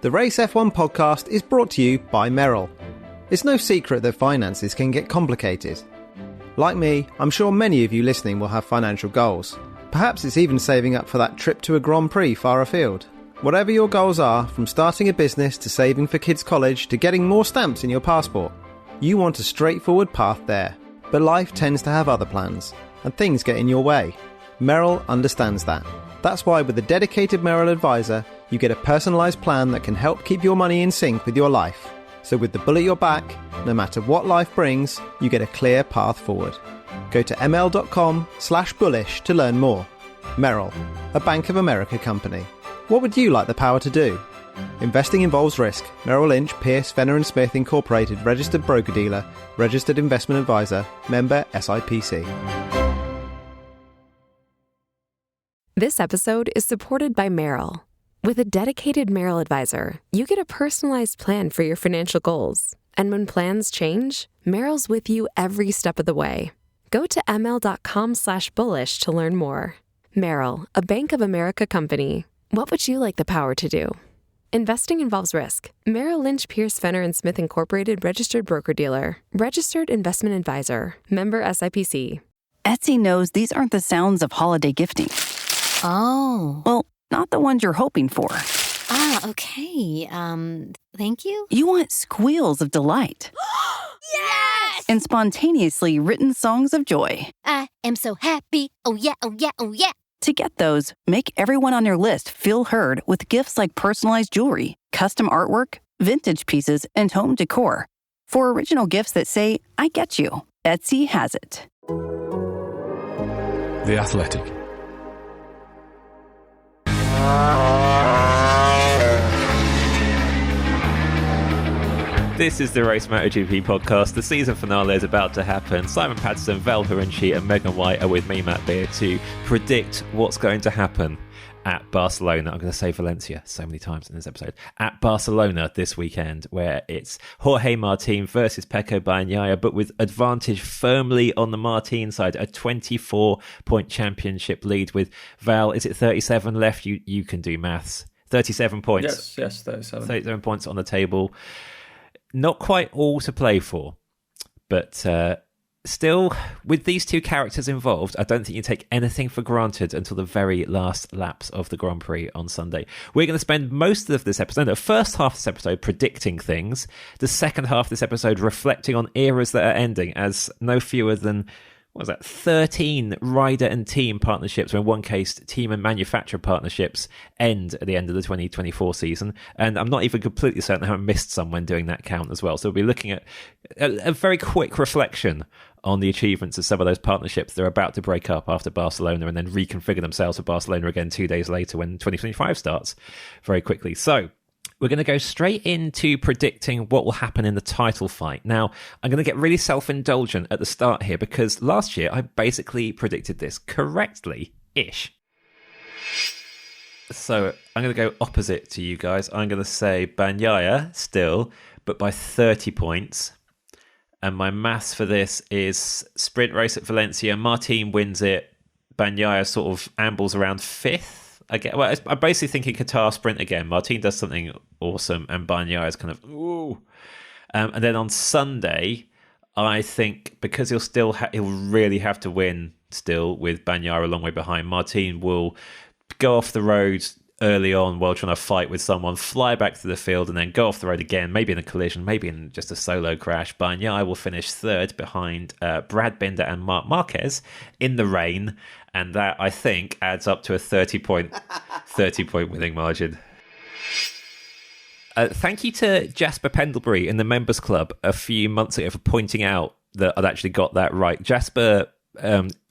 The Race F1 podcast is brought to you by Merrill. It's no secret that finances can get complicated. Like me, I'm sure many of you listening will have financial goals. Perhaps it's even saving up for that trip to a Grand Prix far afield. Whatever your goals are, from starting a business to saving for kids' college to getting more stamps in your passport, you want a straightforward path there. But life tends to have other plans, and things get in your way. Merrill understands that. That's why with a dedicated Merrill advisor, you get a personalised plan that can help keep your money in sync with your life. So with the bull at your back, no matter what life brings, you get a clear path forward. Go to ml.com/bullish to learn more. Merrill, a Bank of America company. What would you like the power to do? Investing involves risk. Merrill Lynch, Pierce, Fenner & Smith Incorporated, registered broker-dealer, registered investment advisor, member SIPC. This episode is supported by Merrill. With a dedicated Merrill advisor, you get a personalized plan for your financial goals. And when plans change, Merrill's with you every step of the way. Go to ml.com/bullish to learn more. Merrill, a Bank of America company. What would you like the power to do? Investing involves risk. Merrill Lynch, Pierce, Fenner & Smith Incorporated, registered broker-dealer, registered investment advisor, member SIPC. Etsy knows these aren't the sounds of holiday gifting. Oh. Well, not the ones you're hoping for. Ah, okay. Thank you? You want squeals of delight. Yes! And spontaneously written songs of joy. I am so happy. Oh yeah, oh yeah, oh yeah. To get those, make everyone on your list feel heard with gifts like personalized jewelry, custom artwork, vintage pieces, and home decor. For original gifts that say, I get you, Etsy has it. The Athletic. This is the Race MotoGP podcast. The season finale is about to happen. Simon Patterson, Val Khorounzhiy and Megan White are with me, Matt Beer, to predict what's going to happen at Barcelona. I'm going to say Valencia so many times in this episode. At Barcelona this weekend, where it's Jorge Martin versus Pecco Bagnaia, but with advantage firmly on the Martin side. A 24-point championship lead with Val. Is it 37 left? You can do maths. 37 points. Yes, 37. 37 points on the table. Not quite all to play for, but still, with these two characters involved, I don't think you take anything for granted until the very last laps of the Grand Prix on Sunday. We're going to spend most of this episode, the first half of this episode, predicting things, the second half of this episode reflecting on eras that are ending, as no fewer than 13 rider and team partnerships, or in one case, team and manufacturer partnerships, end at the end of the 2024 season. And I'm not even completely certain I haven't missed some when doing that count as well. So we'll be looking at a very quick reflection on the achievements of some of those partnerships. They're about to break up after Barcelona and then reconfigure themselves for Barcelona again 2 days later when 2025 starts very quickly. So we're going to go straight into predicting what will happen in the title fight. Now, I'm going to get really self-indulgent at the start here because last year I basically predicted this correctly-ish. So I'm going to go opposite to you guys. I'm going to say Bagnaia still, but by 30 points. And my maths for this is sprint race at Valencia. Martin wins it. Bagnaia sort of ambles around 5th. I'm basically thinking Qatar sprint again. Martin does something awesome, and Bagnaia is kind of ooh. And then on Sunday, I think because he'll really have to win still with Bagnaia a long way behind. Martin will go off the road early on while trying to fight with someone, fly back to the field, and then go off the road again. Maybe in a collision, maybe in just a solo crash. Bagnaia will finish 3rd behind Brad Binder and Marc Marquez in the rain. And that, I think, adds up to a 30-point winning margin. Thank you to Jasper Pendlebury in the Members Club a few months ago for pointing out that I'd actually got that right. Jasper,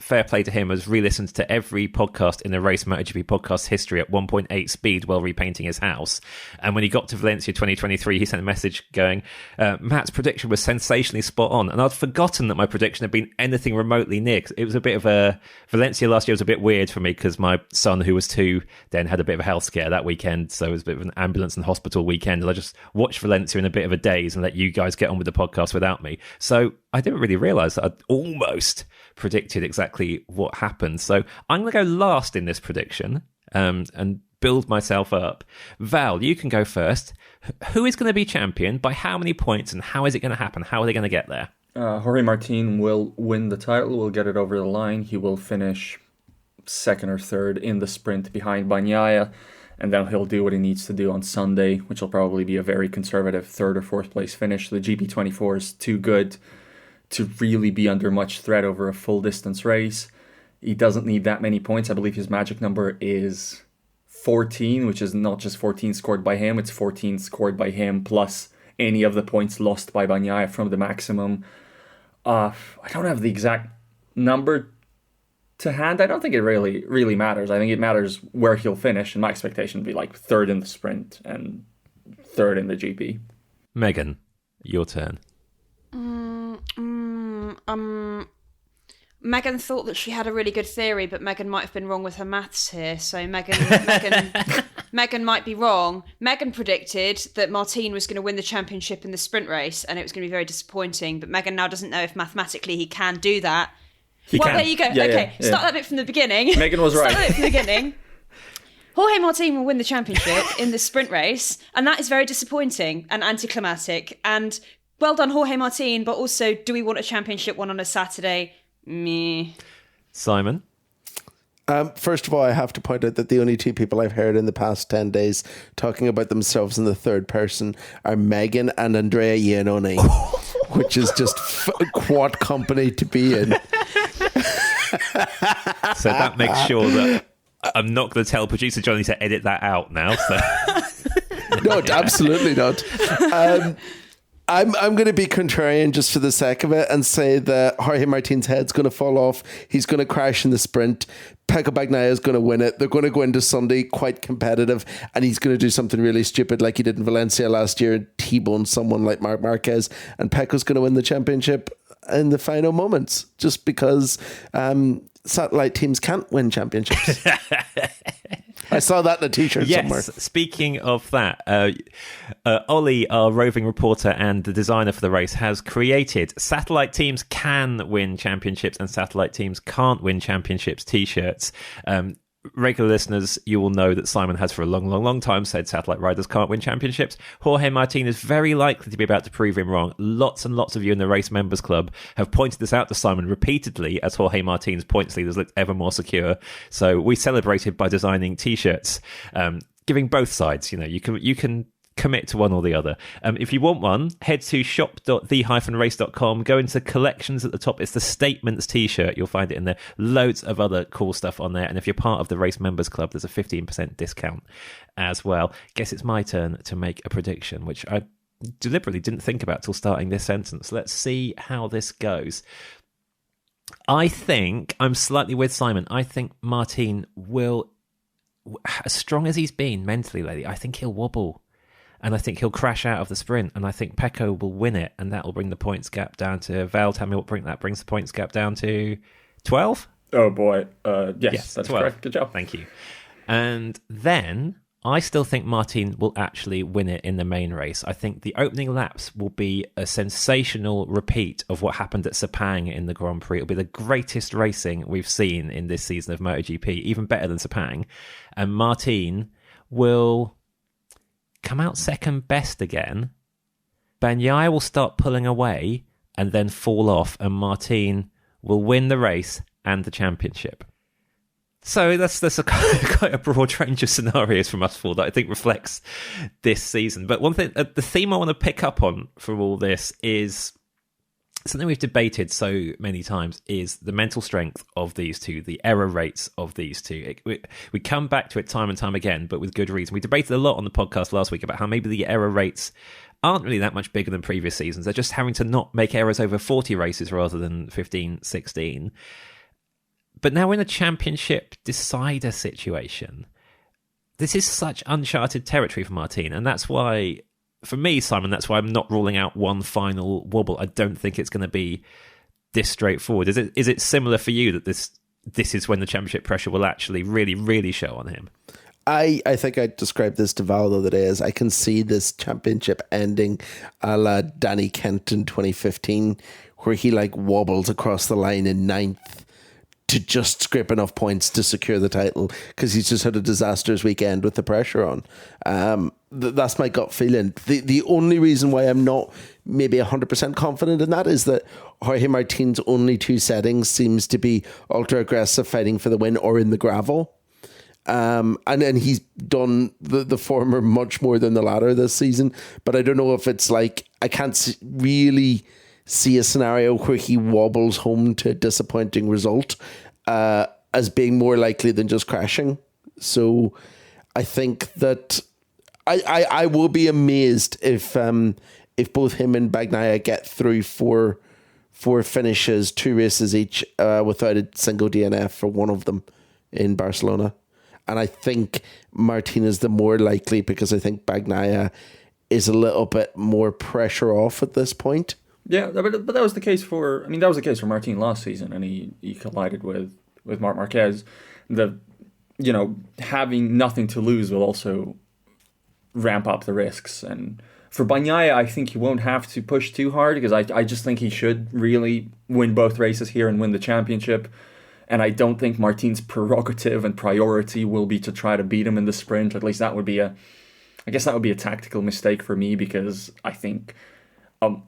fair play to him, has re-listened to every podcast in the Race MotoGP podcast history at 1.8 speed while repainting his house. And when he got to Valencia 2023, he sent a message going, Matt's prediction was sensationally spot on. And I'd forgotten that my prediction had been anything remotely near. It was a bit of a... Valencia last year was a bit weird for me because my son, who was 2, then had a bit of a health scare that weekend. So it was a bit of an ambulance and hospital weekend. And I just watched Valencia in a bit of a daze and let you guys get on with the podcast without me. So I didn't really realise that I'd almost predicted exactly what happened. So I'm going to go last in this prediction. And build myself up. Val, you can go first. Who is going to be champion? By how many points? And how is it going to happen? How are they going to get there? Jorge Martin will win the title, will get it over the line. He will finish second or third in the sprint behind Bagnaia, and then he'll do what he needs to do on Sunday, which will probably be a very conservative third or fourth place finish. The GP24 is too good to really be under much threat over a full distance race. He doesn't need that many points. I believe his magic number is 14, which is not just 14 scored by him, it's 14 scored by him plus any of the points lost by Bagnaia from the maximum. I don't have the exact number to hand. I don't think it really matters. I think it matters where he'll finish, and my expectation would be like third in the sprint and third in the GP. Megan, your turn. Megan thought that she had a really good theory, but Megan might have been wrong with her maths here. So Megan might be wrong. Megan predicted that Martin was going to win the championship in the sprint race, and it was going to be very disappointing. But Megan now doesn't know if mathematically he can do that. There you go. Yeah, okay, yeah. Start that bit from the beginning. Megan was right. Start that bit from the beginning. Jorge Martin will win the championship in the sprint race, and that is very disappointing and anticlimactic. And well done, Jorge Martin, but also, do we want a championship one on a Saturday? Me. Simon? First of all, I have to point out that the only two people I've heard in the past 10 days talking about themselves in the third person are Megan and Andrea Iannone, which is just quad company to be in. So that makes sure that I'm not going to tell producer Johnny to edit that out now. So. No, absolutely not. I'm going to be contrarian just for the sake of it and say that Jorge Martin's head's going to fall off. He's going to crash in the sprint. Pecco Bagnaia is going to win it. They're going to go into Sunday quite competitive, and he's going to do something really stupid like he did in Valencia last year and T-bone someone like Marc Marquez, and Pecco's going to win the championship in the final moments just because satellite teams can't win championships. I saw that in a t-shirt somewhere. Speaking of that, Ollie, our roving reporter and the designer for the race, has created satellite teams can win championships and satellite teams can't win championships t-shirts. Regular listeners, you will know that Simon has for a long time said satellite riders can't win championships. Jorge Martin is very likely to be about to prove him wrong. Lots and lots of you in the Race Members Club have pointed this out to Simon repeatedly as Jorge Martin's points leaders looked ever more secure. So we celebrated by designing t-shirts, giving both sides. You know, you can commit to one or the other. If you want one, head to shop.the-race.com, go into collections at the top. It's the Statements t-shirt. You'll find it in there. Loads of other cool stuff on there. And if you're part of the Race Members Club, there's a 15% discount as well. Guess it's my turn to make a prediction, which I deliberately didn't think about till starting this sentence. Let's see how this goes. I think I'm slightly with Simon. I think Martin will, as strong as he's been mentally lately, I think he'll wobble. And I think he'll crash out of the sprint. And I think Pecco will win it. And that will bring the points gap down to... Val, tell me what that brings the points gap down to 12? Oh, boy. Yes, that's 12. correct. Good job. Thank you. And then I still think Martin will actually win it in the main race. I think the opening laps will be a sensational repeat of what happened at Sepang in the Grand Prix. It'll be the greatest racing we've seen in this season of MotoGP, even better than Sepang. And Martin will come out second best again. Bagnaia will start pulling away and then fall off, and Martin will win the race and the championship. So that's quite a broad range of scenarios from us four that I think reflects this season. But one thing, the theme I want to pick up on from all this is something we've debated so many times, is the mental strength of these two, the error rates of these two. We come back to it time and time again, but with good reason. We debated a lot on the podcast last week about how maybe the error rates aren't really that much bigger than previous seasons. They're just having to not make errors over 40 races rather than 15, 16. But now we're in a championship decider situation. This is such uncharted territory for Martin, and that's why... For me, Simon, that's why I'm not ruling out one final wobble. I don't think it's going to be this straightforward. Is it similar for you that this is when the championship pressure will actually really, really show on him? I think I described this to Val the other day as I can see this championship ending a la Danny Kent in 2015, where he wobbles across the line in ninth to just scrape enough points to secure the title, because he's just had a disastrous weekend with the pressure on. That's my gut feeling. The only reason why I'm not maybe 100% confident in that is that Jorge Martin's only 2 settings seems to be ultra aggressive, fighting for the win, or in the gravel. And then he's done the former much more than the latter this season. But I don't know if it's like, I can't really see a scenario where he wobbles home to a disappointing result as being more likely than just crashing. So I think that I will be amazed if both him and Bagnaia get through four finishes, 2 races each, without a single DNF for one of them in Barcelona. And I think Martin is the more likely, because I think Bagnaia is a little bit more pressure off at this point. Yeah, but that was the case for Martin last season, and he collided with Marc Marquez. Having nothing to lose will also ramp up the risks. And for Bagnaia, I think he won't have to push too hard, because I just think he should really win both races here and win the championship. And I don't think Martin's prerogative and priority will be to try to beat him in the sprint. At least that would be a tactical mistake for me, because I think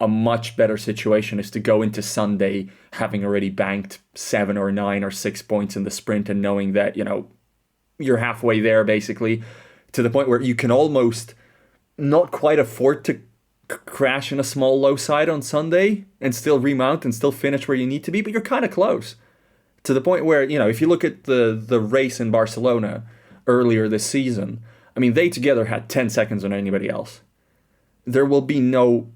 a much better situation is to go into Sunday having already banked 7 or 9 or 6 points in the sprint, and knowing that, you're halfway there basically, to the point where you can almost not quite afford to crash in a small low side on Sunday and still remount and still finish where you need to be, but you're kind of close. To the point where, if you look at the race in Barcelona earlier this season, I mean, they together had 10 seconds on anybody else. There will be no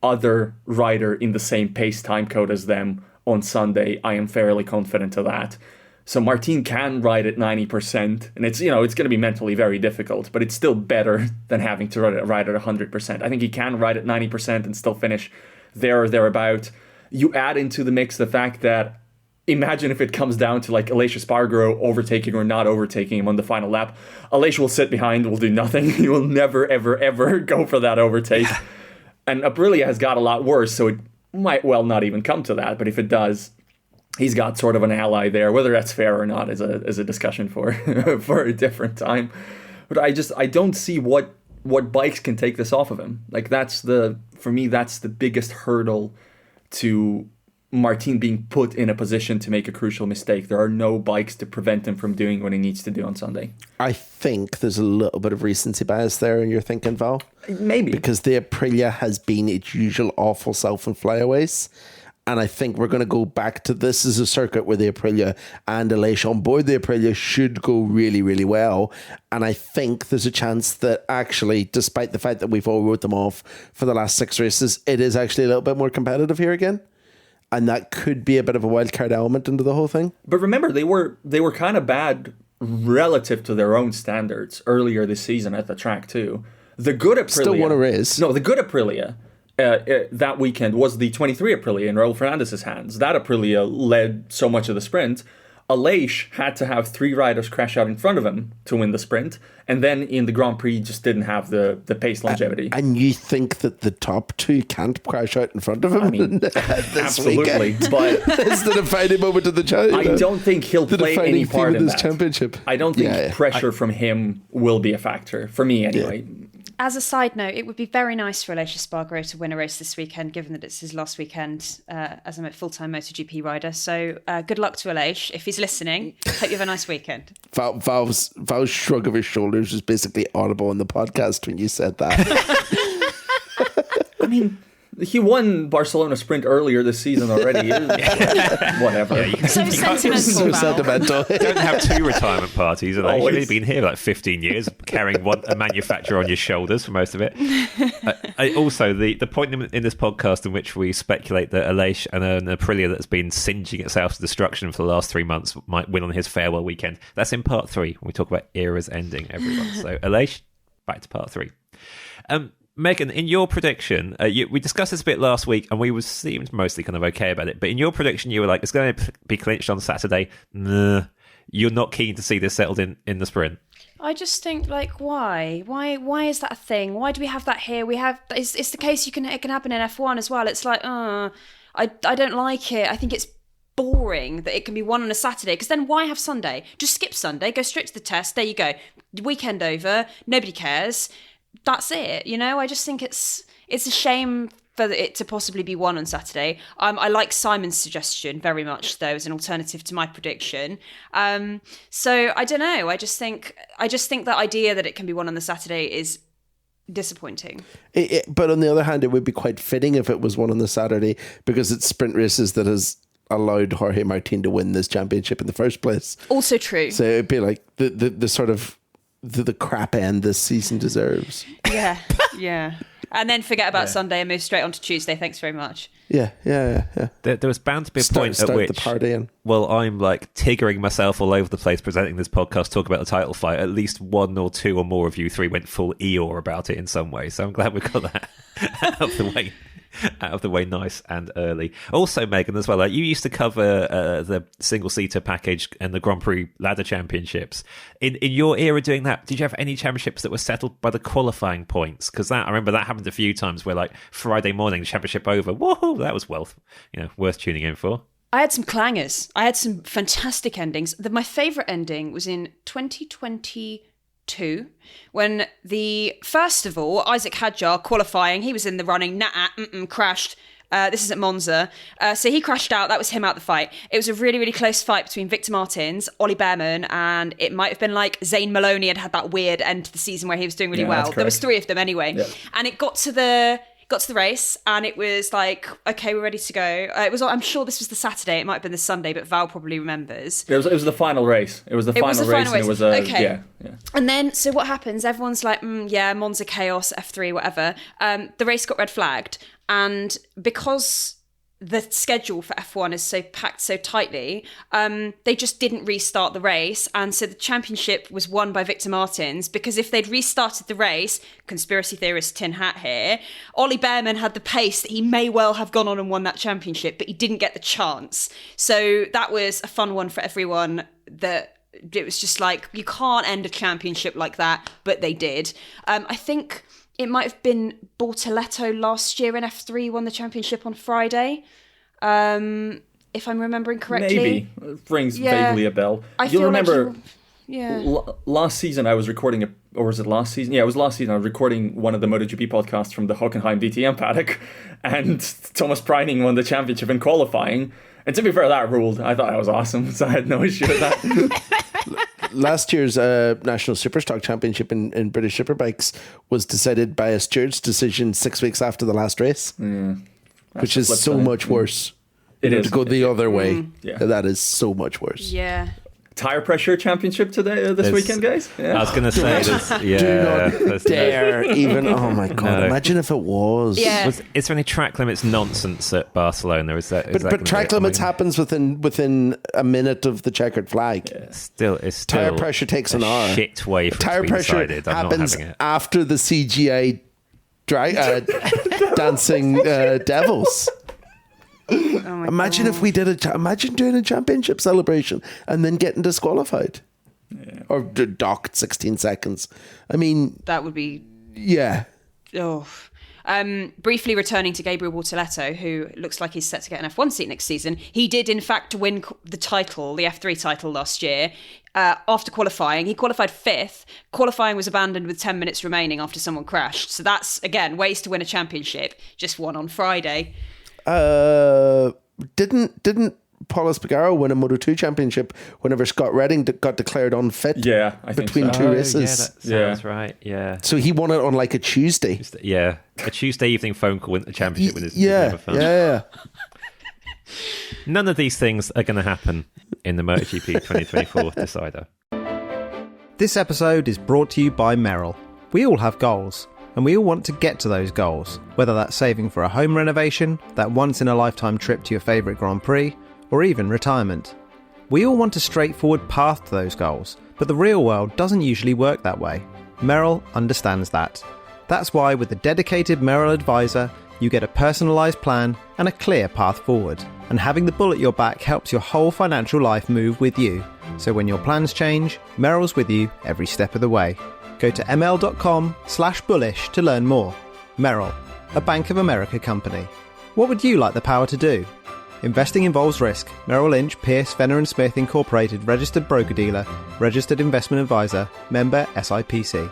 other rider in the same pace time code as them on Sunday. I am fairly confident of that. So Martin can ride at 90%, and it's going to be mentally very difficult, but it's still better than having to ride at 100%. I think he can ride at 90% and still finish there or thereabout. You add into the mix the fact that, imagine if it comes down to like Aleix Espargaro overtaking or not overtaking him on the final lap. Aleix will sit behind, will do nothing. He will never, ever, ever go for that overtake. Yeah. And Aprilia has got a lot worse, so it might well not even come to that. But if it does, he's got sort of an ally there. Whether that's fair or not is a discussion for for a different time. But I don't see what bikes can take this off of him. Like, for me, that's the biggest hurdle to Martin being put in a position to make a crucial mistake. There are no bikes to prevent him from doing what he needs to do on Sunday. I think there's a little bit of recency bias there in your thinking, Val. Maybe. Because the Aprilia has been its usual awful self in flyaways. And I think we're going to go back to this as a circuit where the Aprilia and Aleix on board the Aprilia should go really, really well. And I think there's a chance that actually, despite the fact that we've all wrote them off for the last 6 races, it is actually a little bit more competitive here again. And that could be a bit of a wildcard element into the whole thing. But remember, they were kind of bad relative to their own standards earlier this season at the track too. The good Aprilia still won a race. No, the good Aprilia that weekend was the 23 Aprilia in Raul Fernandez's hands. That Aprilia led so much of the sprint. Aleix had to have 3 riders crash out in front of him to win the sprint, and then in the Grand Prix just didn't have the pace longevity. And you think that the top 2 can't crash out in front of him? I mean, this absolutely, weekend? but it's the defining moment of the championship. I don't think he'll play any part in that championship. I don't think pressure from him will be a factor for me anyway. Yeah. As a side note, it would be very nice for Aleix Espargaro to win a race this weekend, given that it's his last weekend as a full-time MotoGP rider. So good luck to Aleix. If he's listening, hope you have a nice weekend. Val's shrug of his shoulders was basically audible in the podcast when you said that. I mean, he won Barcelona Sprint earlier this season already. Whatever. Yeah, so sentimental. Don't have 2 retirement parties. And you've been here like 15 years, carrying a manufacturer on your shoulders for most of it. Also, the point in this podcast in which we speculate that Aleix and an Aprilia that's been singeing itself to destruction for the last 3 months might win on his farewell weekend. That's in part 3 when we talk about eras ending, everyone. So Aleix, back to part 3. Megan, in your prediction, we discussed this a bit last week, and we seemed mostly kind of okay about it. But in your prediction, you were like, it's going to be clinched on Saturday. Nah, you're not keen to see this settled in the sprint. I just think, like, why? Why is that a thing? Why do we have that here? It's the case it can happen in F1 as well. It's like, I don't like it. I think it's boring that it can be won on a Saturday, because then why have Sunday? Just skip Sunday, go straight to the test. There you go. Weekend over. Nobody cares. That's it. I just think it's a shame for it to possibly be won on Saturday. I like Simon's suggestion very much, though, as an alternative to my prediction. So I don't know. I just think the idea that it can be won on the Saturday is disappointing. But on the other hand, it would be quite fitting if it was won on the Saturday, because it's sprint races that has allowed Jorge Martin to win this championship in the first place. Also true. So it'd be like the sort of the crap end this season deserves. Yeah. And then forget about Sunday and move straight on to Tuesday. Thanks very much. Yeah. There was bound to be a point at which, the party in. well, I'm like tiggering myself all over the place presenting this podcast, talking about the title fight. At least one or two or more of you three went full Eeyore about it in some way. So I'm glad we got that out of the way nice and early. Also, Megan, as well, like, you used to cover the single-seater package and the Grand Prix ladder championships. In your era doing that, did you have any championships that were settled by the qualifying points? Because I remember that happened a few times where, like, Friday morning, the championship over. Whoa, that was worth tuning in for. I had some clangers. I had some fantastic endings. My favourite ending was in 2022, when first of all, Isaac Hadjar qualifying, he was in the running, crashed. This is at Monza. So he crashed out. That was him out the fight. It was a really, really close fight between Victor Martins, Ollie Behrman, and it might have been like Zane Maloney had that weird end to the season where he was doing really well. There was three of them anyway. Yeah. And it got to the race, and it was like, okay, we're ready to go. I'm sure this was the Saturday. It might have been the Sunday, but Val probably remembers. It was the final race. It was the final race. And it was okay. Yeah. And then, so what happens? Everyone's like, Monza chaos, F3, whatever. The race got red flagged, and because the schedule for F1 is so packed so tightly, they just didn't restart the race. And so the championship was won by Victor Martins, because if they'd restarted the race, conspiracy theorist tin hat here, Ollie Behrman had the pace that he may well have gone on and won that championship, but he didn't get the chance. So that was a fun one for everyone. That it was just like, you can't end a championship like that, but they did. I think it might have been Bortoletto last year in F3 won the championship on Friday, if I'm remembering correctly. Maybe. It rings vaguely a bell. You'll remember, last season I was recording, or was it last season? Yeah, it was last season. I was recording one of the MotoGP podcasts from the Hockenheim DTM paddock, and Thomas Preining won the championship in qualifying. And to be fair, that ruled. I thought that was awesome, so I had no issue with that. Last year's National Superstock Championship in British Superbikes was decided by a steward's decision 6 weeks after the last race, which is so much worse. It is. To go the other way. Yeah. That is so much worse. Yeah. Tire pressure championship today, this weekend, guys? Yeah. I was going to say, do not dare even. Oh my God! No. Imagine if it was. Yeah. Is there any track limits nonsense at Barcelona? But track limits happens within a minute of the checkered flag. Yeah. It's still tire pressure takes an hour. Shit way for tire it to be pressure decided. I'm happens not having it. after the CGI dancing devils. Oh imagine God. if we did imagine doing a championship celebration and then getting disqualified or docked 16 seconds. I mean, that would be briefly returning to Gabriel Bortoletto, who looks like he's set to get an F1 seat next season. He did in fact win the title, the F3 title last year, after qualifying. He qualified 5th. Qualifying was abandoned with 10 minutes remaining after someone crashed. So that's, again, ways to win a championship. Just won on Friday. Didn't Paul Espargaro win a Moto2 championship whenever Scott Redding got declared unfit? Yeah, I think between two races. Yeah, that sounds right. Yeah. So he won it on like a Tuesday. Yeah, a Tuesday evening phone call win the championship. Yeah. None of these things are going to happen in the MotoGP 2024 decider. This episode is brought to you by Merrill. We all have goals, and we all want to get to those goals, whether that's saving for a home renovation, that once-in-a-lifetime trip to your favourite Grand Prix, or even retirement. We all want a straightforward path to those goals, but the real world doesn't usually work that way. Merrill understands that. That's why with a dedicated Merrill advisor, you get a personalised plan and a clear path forward. And having the bull at your back helps your whole financial life move with you. So when your plans change, Merrill's with you every step of the way. Go to ml.com/bullish to learn more. Merrill, a Bank of America company. What would you like the power to do? Investing involves risk. Merrill Lynch, Pierce, Fenner & Smith Incorporated, registered broker-dealer, registered investment advisor, member SIPC.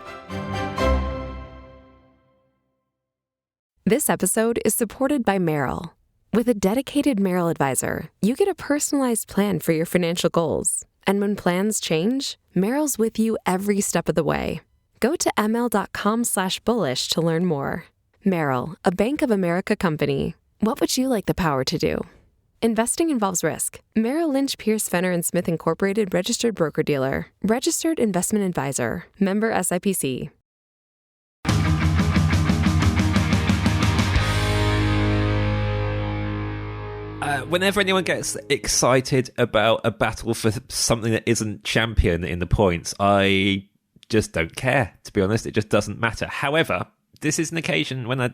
This episode is supported by Merrill. With a dedicated Merrill advisor, you get a personalized plan for your financial goals. And when plans change, Merrill's with you every step of the way. Go to ml.com/bullish to learn more. Merrill, a Bank of America company. What would you like the power to do? Investing involves risk. Merrill Lynch, Pierce, Fenner & Smith Incorporated, registered broker-dealer, registered investment advisor, member SIPC. Whenever anyone gets excited about a battle for something that isn't champion in the points, I just don't care, to be honest. It just doesn't matter. However, this is an occasion when I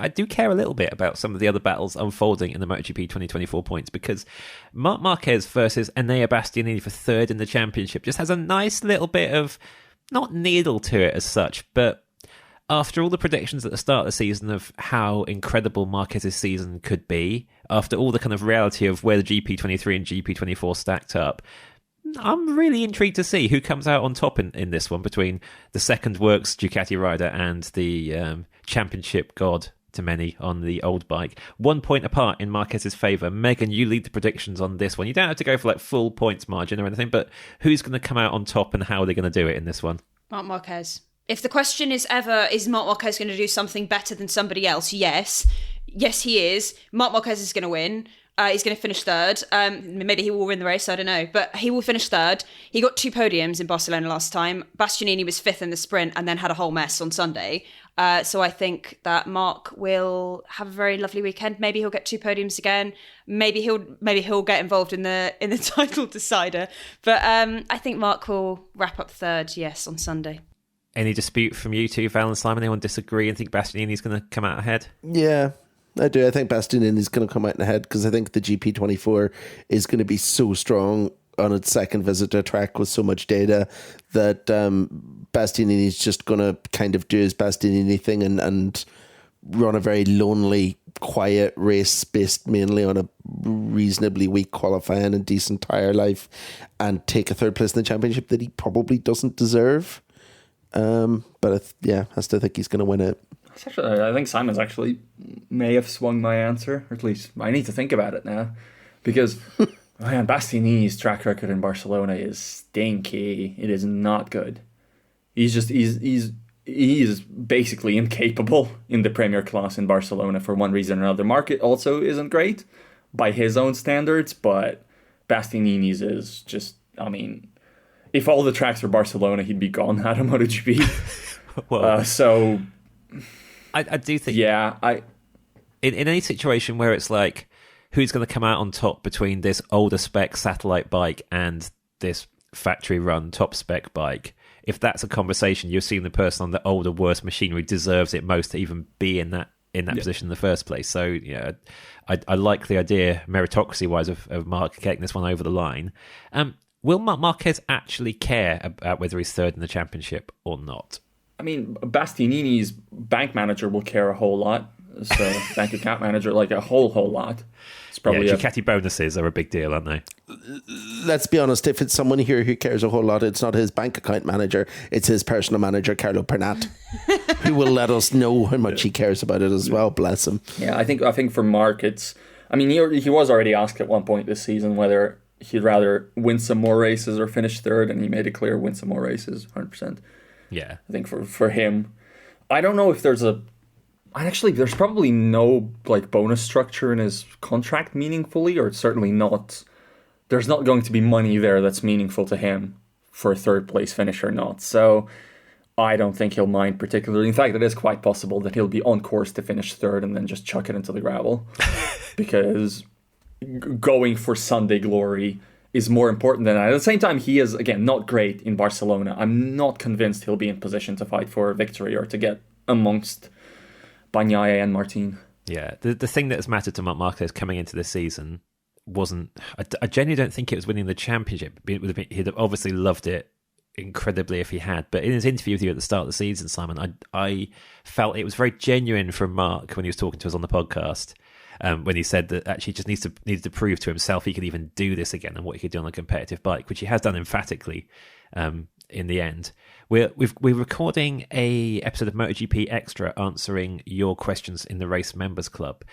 do care a little bit about some of the other battles unfolding in the MotoGP 2024 points, because Marc Marquez versus Enea Bastianini for third in the championship just has a nice little bit of, not needle to it as such, but after all the predictions at the start of the season of how incredible Marquez's season could be, after all the kind of reality of where the GP23 and GP24 stacked up, I'm really intrigued to see who comes out on top in this one between the second works Ducati rider and the championship god to many on the old bike. 1 point apart in Marquez's favour. Megan, you lead the predictions on this one. You don't have to go for like full points margin or anything, but who's going to come out on top and how are they going to do it in this one? Marc Marquez. If the question is ever, is Marc Marquez going to do something better than somebody else? Yes. Yes, he is. Marc Marquez is going to win. He's going to finish third. Maybe he will win the race, I don't know. But he will finish third. He got 2 podiums in Barcelona last time. Bastianini was 5th in the sprint and then had a whole mess on Sunday. So I think that Marc will have a very lovely weekend. Maybe he'll get 2 podiums again. Maybe he'll get involved in the title decider. But I think Marc will wrap up third, yes, on Sunday. Any dispute from you two, Val and Simon? Anyone disagree and think Bastianini's going to come out ahead? Yeah, I do. I think Bastianini's going to come out ahead because I think the GP24 is going to be so strong on its second visit to a track with so much data that Bastianini's just going to kind of do his Bastianini thing and run a very lonely, quiet race based mainly on a reasonably weak qualifying and decent tyre life and take a third place in the championship that he probably doesn't deserve. But I still think he's going to win it. I think Simon's actually may have swung my answer, or at least I need to think about it now, because man, Bastianini's track record in Barcelona is stinky. It is not good. He's basically incapable in the Premier class in Barcelona for one reason or another. Market also isn't great by his own standards, but Bastianini's is just, I mean, if all the tracks were Barcelona, he'd be gone out of MotoGP. Well, so I do think, in any situation where it's like, who's going to come out on top between this older spec satellite bike and this factory run top spec bike, if that's a conversation, you assume the person on the older, worse machinery deserves it most to even be in that position in the first place. So yeah, I like the idea meritocracy wise of Marc getting this one over the line. Will Marc Marquez actually care about whether he's third in the championship or not? I mean, Bastianini's bank manager will care a whole lot. So bank account manager, like a whole lot. It's probably Ducati bonuses are a big deal, aren't they? Let's be honest, if it's someone here who cares a whole lot, it's not his bank account manager, it's his personal manager, Carlo Pernat, who will let us know how much he cares about it as well, bless him. Yeah, I think for Marc, he was already asked at one point this season whether he'd rather win some more races or finish third, and he made it clear win some more races, 100%. Yeah. I think for him, I don't know if there's probably no like bonus structure in his contract meaningfully, or certainly not. There's not going to be money there that's meaningful to him for a third place finish or not. So I don't think he'll mind particularly. In fact, it is quite possible that he'll be on course to finish third and then just chuck it into the gravel because going for Sunday glory is more important than that. At the same time, he is, again, not great in Barcelona. I'm not convinced he'll be in position to fight for a victory or to get amongst Bagnaia and Martin. Yeah, the thing that has mattered to Marc Marquez coming into this season wasn't... I genuinely don't think it was winning the championship. He'd have obviously loved it incredibly if he had, but in his interview with you at the start of the season, Simon, I felt it was very genuine from Marc when he was talking to us on the podcast. when he said that actually he just needed to prove to himself he could even do this again and what he could do on a competitive bike, which he has done emphatically in the end. We're recording a episode of MotoGP Extra answering your questions in the Race Members Club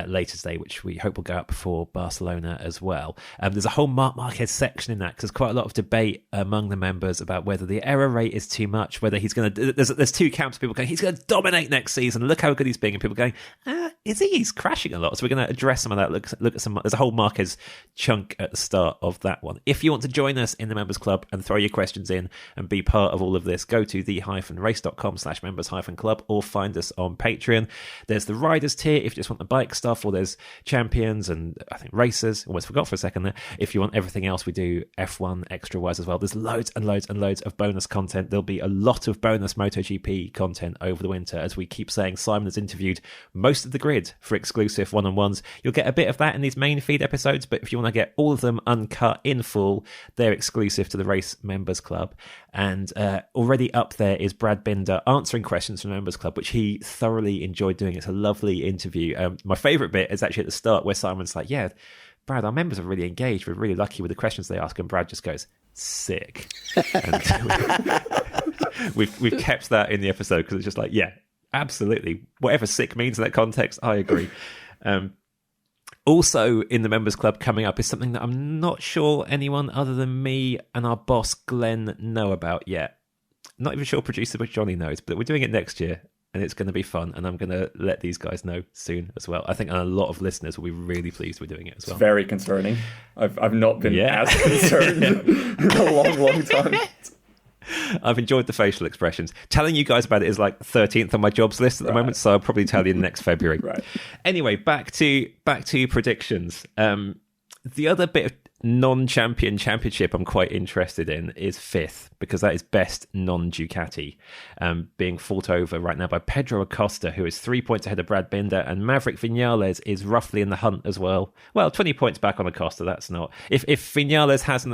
later today, which we hope will go up for Barcelona as well. There's a whole Marc Marquez section in that because there's quite a lot of debate among the members about whether the error rate is too much, whether he's going to... There's two camps of people going, he's going to dominate next season, look how good he's being, and people going, is he? He's crashing a lot. So we're going to address some of that, look at some... There's a whole Marquez chunk at the start of that one. If you want to join us in the Members Club and throw your questions in and be part of all of this, go to the-race.com/members-club or find us on Patreon. There's the riders tier if you just want the bike stuff, or there's champions and I think racers. Almost forgot for a second there. If you want everything else, we do F1 extra wise as well. There's loads and loads and loads of bonus content. There'll be a lot of bonus MotoGP content over the winter. As we keep saying, Simon has interviewed most of the grid for exclusive one-on-ones. You'll get a bit of that in these main feed episodes, but if you want to get all of them uncut in full, they're exclusive to the Race Members Club. And already up there is Brad Binder answering questions from the Members Club, which he thoroughly enjoyed doing. It's a lovely interview. My favourite bit is actually at the start where Simon's like, yeah, Brad, our members are really engaged. We're really lucky with the questions they ask. And Brad just goes, sick. And we've kept that in the episode because it's just like, yeah, absolutely. Whatever sick means in that context, I agree. Also in the Members Club coming up is something that I'm not sure anyone other than me and our boss Glenn know about yet. Not even sure producer Johnny knows, but we're doing it next year and it's going to be fun, and I'm going to let these guys know soon as well. I think a lot of listeners will be really pleased we're doing it as well. It's very concerning. I've not been as concerned in a long time. I've enjoyed the facial expressions. Telling you guys about it is like 13th on my jobs list at the moment, so I'll probably tell you next February. Right. Anyway, back to predictions. The other bit of non-champion championship I'm quite interested in is fifth, because that is best non-Ducati, being fought over right now by Pedro Acosta, who is 3 points ahead of Brad Binder, and Maverick Vinales is roughly in the hunt as well. Well, 20 points back on Acosta, that's not... If Vinales has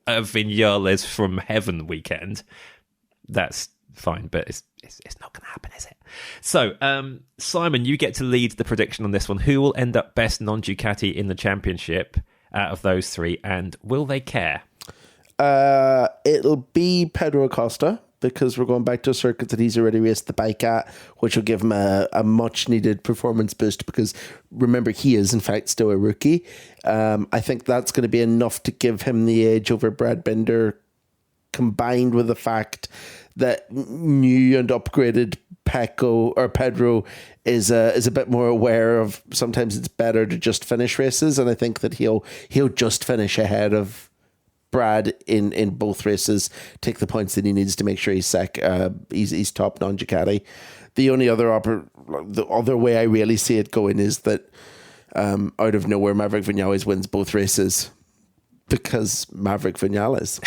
a Vinales from heaven weekend, that's fine, but it's not going to happen, is it? So, Simon, you get to lead the prediction on this one. Who will end up best non-Ducati in the championship out of those three, and will they care? It'll be Pedro Acosta, because we're going back to a circuit that he's already raced the bike at, which will give him a much needed performance boost, because remember, he is in fact still a rookie. I think that's going to be enough to give him the edge over Brad Binder, combined with the fact that new and upgraded Pedro is a bit more aware of sometimes it's better to just finish races, and I think that he'll just finish ahead of Brad in both races, take the points that he needs to make sure he's he's top non-Ducati. The only the other way I really see it going is that out of nowhere Maverick Vinales wins both races, because Maverick Vinales.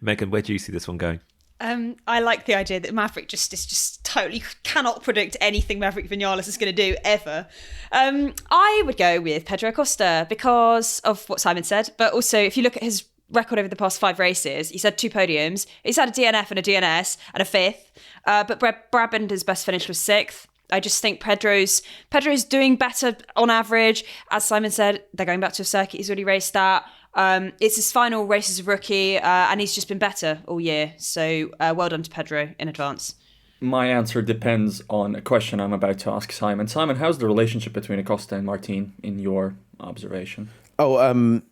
Megan, where do you see this one going? I like the idea that Maverick just totally cannot predict anything Maverick Vinales is going to do ever. I would go with Pedro Acosta because of what Simon said, but also if you look at his record over the past 5 races, he's had 2 podiums. He's had a DNF and a DNS and a 5th, but Brad Binder's best finish was 6th. I just think Pedro's doing better on average. As Simon said, they're going back to a circuit he's already raced at. It's his final race as a rookie, and he's just been better all year. So well done to Pedro in advance. My answer depends on a question I'm about to ask Simon. Simon, how's the relationship between Acosta and Martin in your observation? Pedro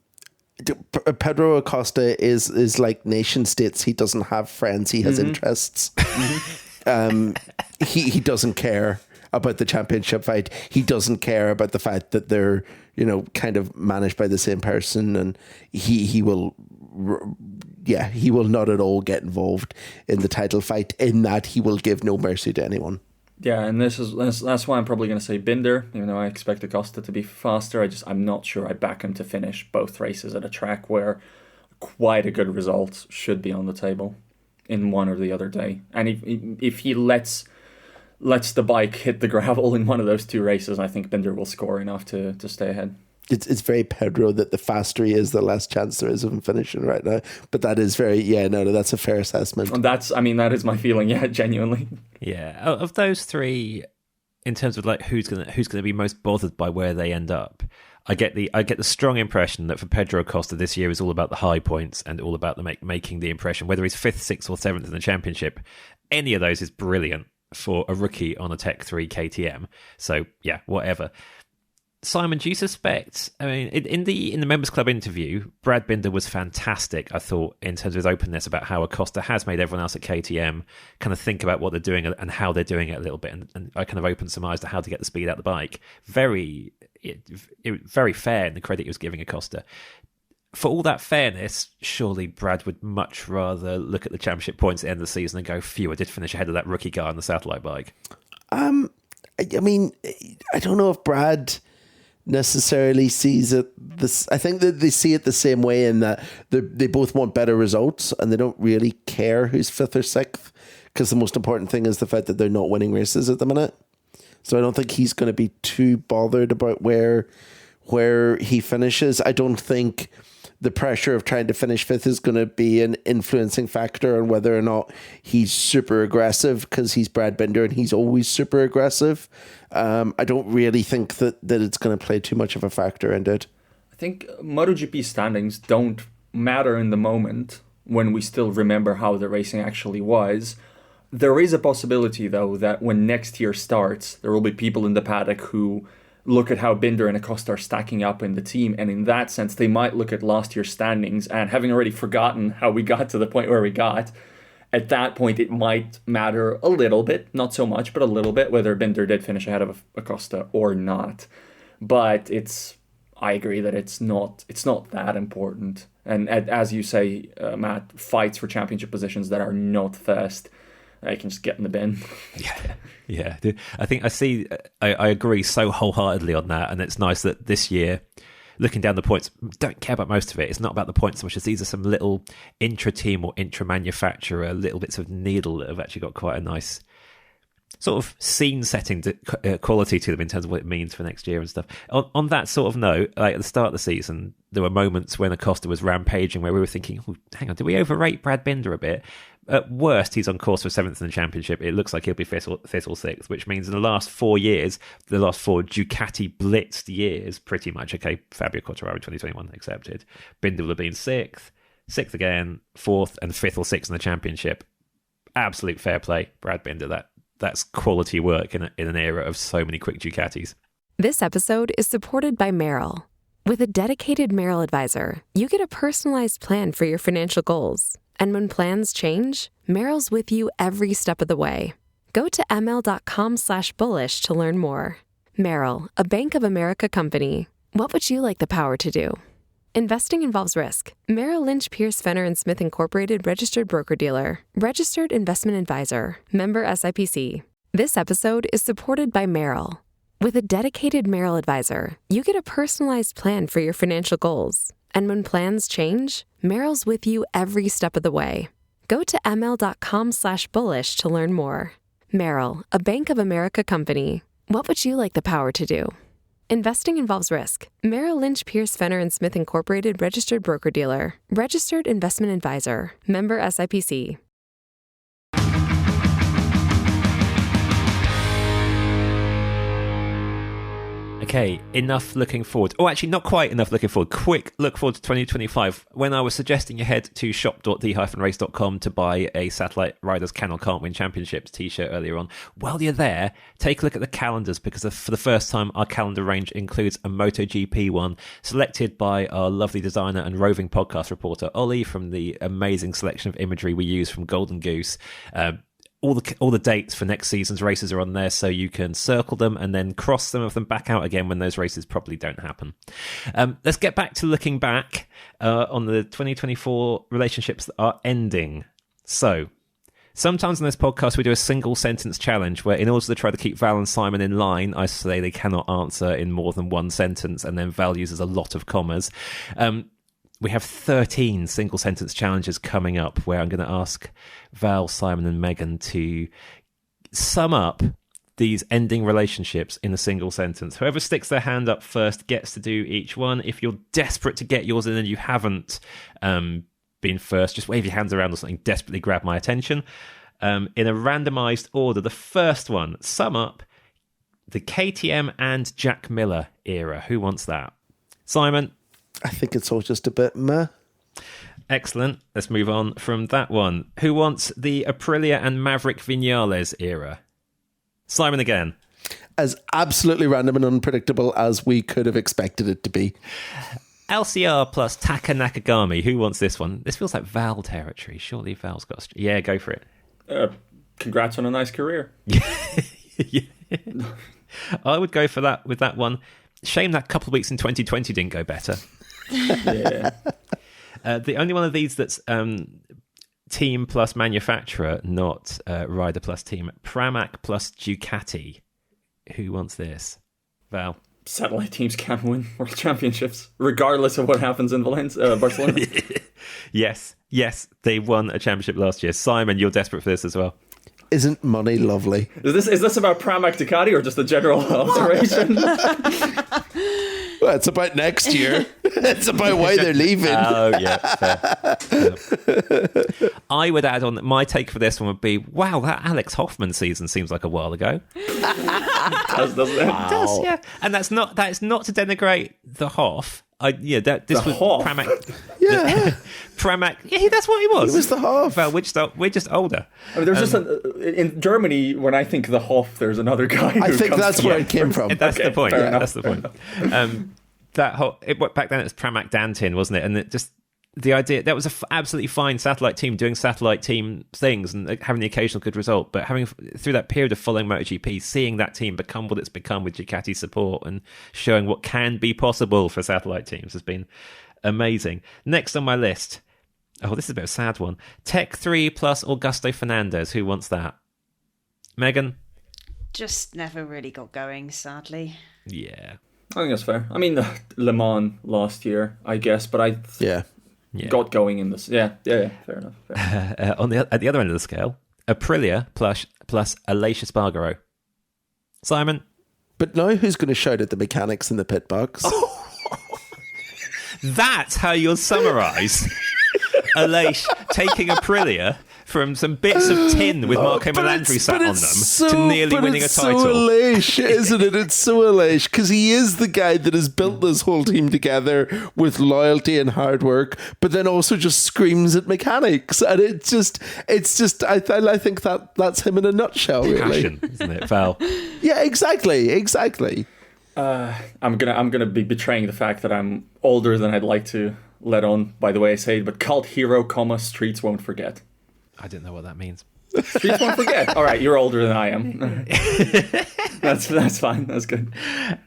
Acosta is like nation states. He doesn't have friends. He has interests. He doesn't care about the championship fight. He doesn't care about the fact that they're, kind of managed by the same person, and he will not at all get involved in the title fight, in that he will give no mercy to anyone. Yeah, and that's why I'm probably going to say Binder, even though I expect Acosta to be faster. I'm not sure I back him to finish both races at a track where quite a good result should be on the table in one or the other day. And if he lets the bike hit the gravel in one of those 2 races, I think Binder will score enough to stay ahead. It's very Pedro that the faster he is, the less chance there is of him finishing right now. But that is that's a fair assessment. And that is my feeling, genuinely. Yeah, of those 3, in terms of like who's gonna be most bothered by where they end up, I get the strong impression that for Pedro Acosta this year is all about the high points and all about the making the impression. Whether he's 5th, 6th or 7th in the championship, any of those is brilliant for a rookie on a Tech 3 KTM. So yeah, whatever. Simon, do you suspect? I mean, in the Members Club interview, Brad Binder was fantastic, I thought, in terms of his openness about how Acosta has made everyone else at KTM kind of think about what they're doing and how they're doing it a little bit, and I kind of opened some eyes to how to get the speed out the bike. Very fair in the credit he was giving Acosta. For all that fairness, surely Brad would much rather look at the championship points at the end of the season and go, phew, I did finish ahead of that rookie guy on the satellite bike. I mean, I don't know if Brad necessarily sees it this. I think that they see it the same way in that they both want better results and they don't really care who's 5th or 6th, because the most important thing is the fact that they're not winning races at the minute. So I don't think he's going to be too bothered about where he finishes. I don't think the pressure of trying to finish 5th is going to be an influencing factor on whether or not he's super aggressive, because he's Brad Binder and he's always super aggressive. I don't really think that it's going to play too much of a factor in it. I think MotoGP standings don't matter in the moment when we still remember how the racing actually was. There is a possibility, though, that when next year starts, there will be people in the paddock who look at how Binder and Acosta are stacking up in the team, and in that sense, they might look at last year's standings, and having already forgotten how we got to the point where we got, at that point, it might matter a little bit, not so much, but a little bit, whether Binder did finish ahead of Acosta or not. But I agree that it's not that important. And as you say, Matt, fights for championship positions that are not first, I can just get in the bin. Yeah. I think I agree so wholeheartedly on that, and it's nice that this year, looking down the points, don't care about most of it. It's not about the points so much as these are some little intra-team or intra-manufacturer little bits of needle that have actually got quite a nice sort of scene-setting quality to them in terms of what it means for next year and stuff. On that sort of note, like at the start of the season, there were moments when Acosta was rampaging where we were thinking, oh, hang on, did we overrate Brad Binder a bit? At worst, he's on course for 7th in the championship. It looks like he'll be 5th or 6th, which means in the last 4 years, the last 4 Ducati blitzed years, pretty much, okay, Fabio Quartararo 2021 accepted, Binder will have been 6th again, 4th and 5th or 6th in the championship. Absolute fair play, Brad Binder. That's quality work in an era of so many quick Ducatis. This episode is supported by Merrill. With a dedicated Merrill advisor, you get a personalized plan for your financial goals. And when plans change, Merrill's with you every step of the way. Go to ml.com/bullish to learn more. Merrill, a Bank of America company. What would you like the power to do? Investing involves risk. Merrill Lynch, Pierce, Fenner & Smith Incorporated registered broker-dealer. Registered investment advisor. Member SIPC. This episode is supported by Merrill. With a dedicated Merrill advisor, you get a personalized plan for your financial goals. And when plans change, Merrill's with you every step of the way. Go to ml.com/bullish to learn more. Merrill, a Bank of America company. What would you like the power to do? Investing involves risk. Merrill Lynch, Pierce, Fenner & Smith Incorporated registered broker-dealer. Registered investment advisor. Member SIPC. Okay, enough looking forward. Oh, actually, not quite enough looking forward. Quick look forward to 2025. When I was suggesting you head to shop.the-race.com to buy a Satellite Riders Can or Can't Win Championships t-shirt earlier on, while you're there, take a look at the calendars, because for the first time, our calendar range includes a MotoGP one, selected by our lovely designer and roving podcast reporter, Ollie, from the amazing selection of imagery we use from Golden Goose. All the dates for next season's races are on there, so you can circle them and then cross some of them back out again when those races probably don't happen. Let's get back to looking back on the 2024 relationships that are ending. So, sometimes in this podcast we do a single sentence challenge where, in order to try to keep Val and Simon in line, I say they cannot answer in more than one sentence, and then Val uses a lot of commas. We have 13 single sentence challenges coming up where I'm going to ask Val, Simon and Megan to sum up these ending relationships in a single sentence. Whoever sticks their hand up first gets to do each one. If you're desperate to get yours in and you haven't been first, just wave your hands around or something, desperately grab my attention. In a randomized order, the first one, sum up The KTM and Jack Miller era. Who wants that? Simon? I think it's all just a bit meh. Excellent. Let's move on from that one. Who wants the Aprilia and Maverick Viñales era? Simon again. As absolutely random and unpredictable as we could have expected it to be. LCR plus Taka Nakagami. Who wants this one? This feels like Val territory. Surely Val's got... Yeah, go for it. Congrats on a nice career. Yeah. I would go for that with that one. Shame that couple of weeks in 2020 didn't go better. Yeah. The only one of these that's team plus manufacturer, not rider plus team. Pramac plus Ducati. Who wants this? Val? Satellite teams can win world championships, regardless of what happens in Barcelona. Yes, they won a championship last year. Simon, you're desperate for this as well. Isn't money lovely? Is this about Pramac Ducati or just a general observation? Well, it's about next year. It's about why they're leaving. Oh, yeah, fair. I would add on that my take for this one would be, wow, that Alex Hoffman season seems like a while ago. Doesn't it? It does, yeah. And that is not to denigrate the Hoff. This was Hoff. Pramac. Yeah. Pramac. Yeah, that's what he was. He was the Hoff. Well, we're just older. I mean, there's in Germany, when I think the Hoff, there's another guy. I think that's where it came from. That's the point. Fair enough, That's the point. Back then it was Pramac Dantin, wasn't it? And it just the idea that was absolutely fine satellite team doing satellite team things and having the occasional good result, but having through that period of following MotoGP, seeing that team become what it's become with Ducati's support and showing what can be possible for satellite teams has been amazing. Next on my list, this is a bit of a sad one. Tech 3 plus Augusto Fernandez. Who wants that? Megan? Just never really got going, sadly. Yeah. I think that's fair. I mean, Le Mans last year, I guess, but I got going in this. Yeah, fair enough. Fair. At the other end of the scale, Aprilia plus Aleix Espargaro. Simon? But now who's going to shout at the mechanics in the pit box? That's how you'll summarise Aleix taking Aprilia from some bits of tin with Marco Melandri sat on them to nearly winning a title. It's so Aleix, isn't it? It's so Aleix because he is the guy that has built this whole team together with loyalty and hard work, but then also just screams at mechanics, and it's just. I think that's him in a nutshell, really. Passion, isn't it, Val? Yeah, exactly. I'm gonna be betraying the fact that I'm older than I'd like to let on by the way I say it, but cult hero, streets won't forget. I didn't know what that means. Streets won't forget. All right, you're older than I am. That's fine. That's good.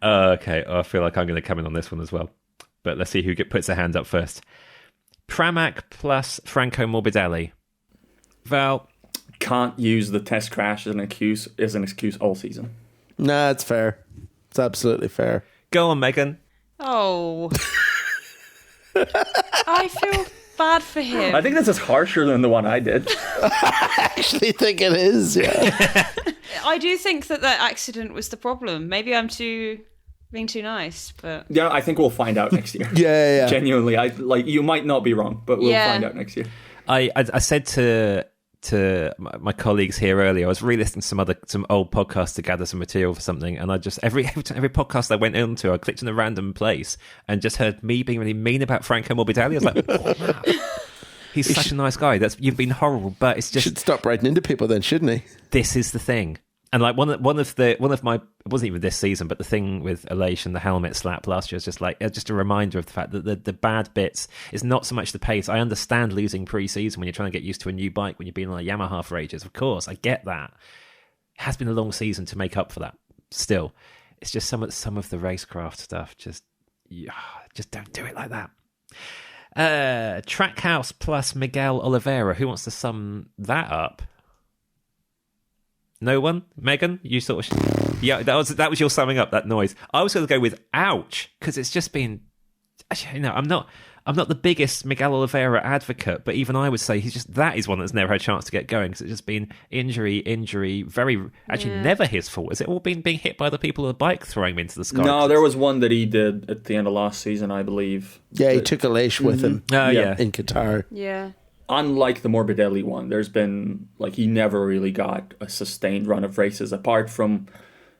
Okay, I feel like I'm going to come in on this one as well. But let's see who puts their hand up first. Pramac plus Franco Morbidelli. Val? Can't use the test crash as an excuse all season. Nah, it's fair. It's absolutely fair. Go on, Megan. Oh. I feel bad for him. I think this is harsher than the one I did. I actually think it is, yeah. I do think that accident was the problem. Maybe I'm being too nice, but... Yeah, I think we'll find out next year. Yeah. Genuinely, you might not be wrong, but we'll find out next year. I said to my colleagues here earlier, I was re-listening to some old podcasts to gather some material for something, and I just every podcast I went into, I clicked in a random place and just heard me being really mean about Franco Morbidelli. I was like, oh, man. He's such a nice guy. You've been horrible, but it's just... Should stop writing into people then, shouldn't he? This is the thing. And like one of my, it wasn't even this season, but the thing with Aleix and the helmet slap last year was just a reminder of the fact that the bad bits is not so much the pace. I understand losing pre-season when you're trying to get used to a new bike, when you've been on a Yamaha for ages. Of course, I get that. It has been a long season to make up for that. Still, it's just some of the racecraft stuff. Just don't do it like that. Trackhouse plus Miguel Oliveira. Who wants to sum that up? No one? Megan? You sort of... Yeah, that was your summing up, that noise. I was going to go with ouch, because it's just been... Actually, no, I'm not the biggest Miguel Oliveira advocate, but even I would say that is one that's never had a chance to get going, because it's just been injury, never his fault. Has it all been being hit by the people on the bike throwing him into the sky? No, there was one that he did at the end of last season, I believe. Yeah, he took Aleix with him in Qatar. Yeah. Unlike the Morbidelli one, there's been, he never really got a sustained run of races apart from,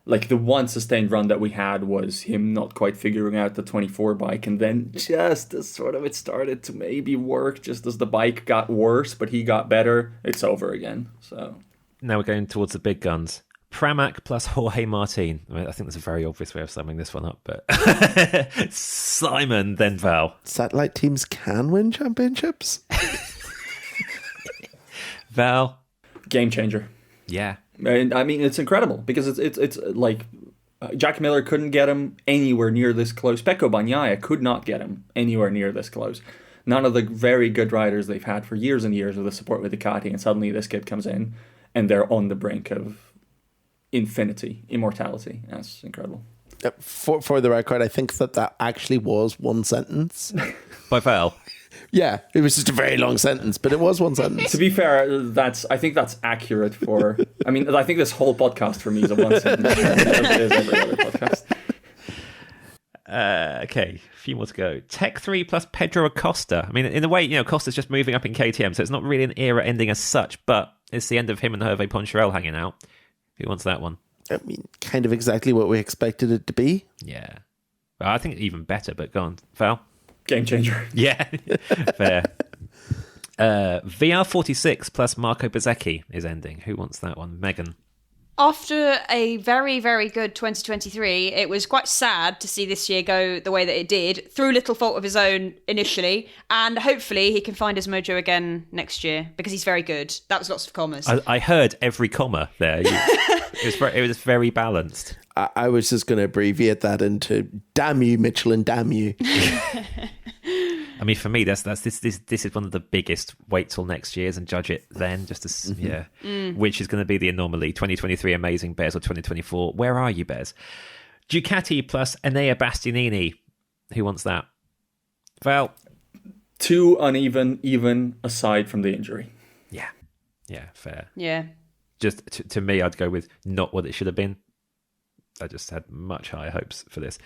Like, the one sustained run that we had was him not quite figuring out the 24 bike, and then just as sort of it started to maybe work, just as the bike got worse, but he got better, it's over again. So now we're going towards the big guns. Pramac plus Jorge Martin. I think that's a very obvious way of summing this one up, but Simon, then Val. Satellite teams can win championships? Val. Game changer. Yeah. And I mean, it's incredible because it's like Jack Miller couldn't get him anywhere near this close. Pecco Bagnaia could not get him anywhere near this close. None of the very good riders they've had for years and years with the support with Ducati, and suddenly this kid comes in and they're on the brink of infinity, immortality. That's incredible. For the record, I think that actually was one sentence. By Val. Yeah, it was just a very long sentence, but it was one sentence. To be fair, I think that's accurate for... I mean, I think this whole podcast for me is a one sentence. It is every other podcast. Okay, a few more to go. Tech 3 plus Pedro Acosta. I mean, in a way, Acosta's just moving up in KTM, so it's not really an era ending as such, but it's the end of him and Hervé Poncherel hanging out. Who wants that one? I mean, kind of exactly what we expected it to be. Yeah. Well, I think even better, but go on. Val? Game changer. Yeah, fair. VR46 plus Marco Bezzecchi is ending. Who wants that one? Megan? After a very, very good 2023, it was quite sad to see this year go the way that it did, through little fault of his own initially, and hopefully he can find his mojo again next year, because he's very good. That was lots of commas. I heard every comma there. It was very balanced. I was just going to abbreviate that into damn you, Michelin, damn you. I mean, for me, this is one of the biggest. Wait till next year's and judge it then. Just to which is going to be the anomaly? 2023 amazing Bez or 2024? Where are you, Bez? Ducati plus Enea Bastianini. Who wants that? Val? Too uneven, even aside from the injury. Yeah, fair. Yeah. Just to me, I'd go with not what it should have been. I just had much higher hopes for this.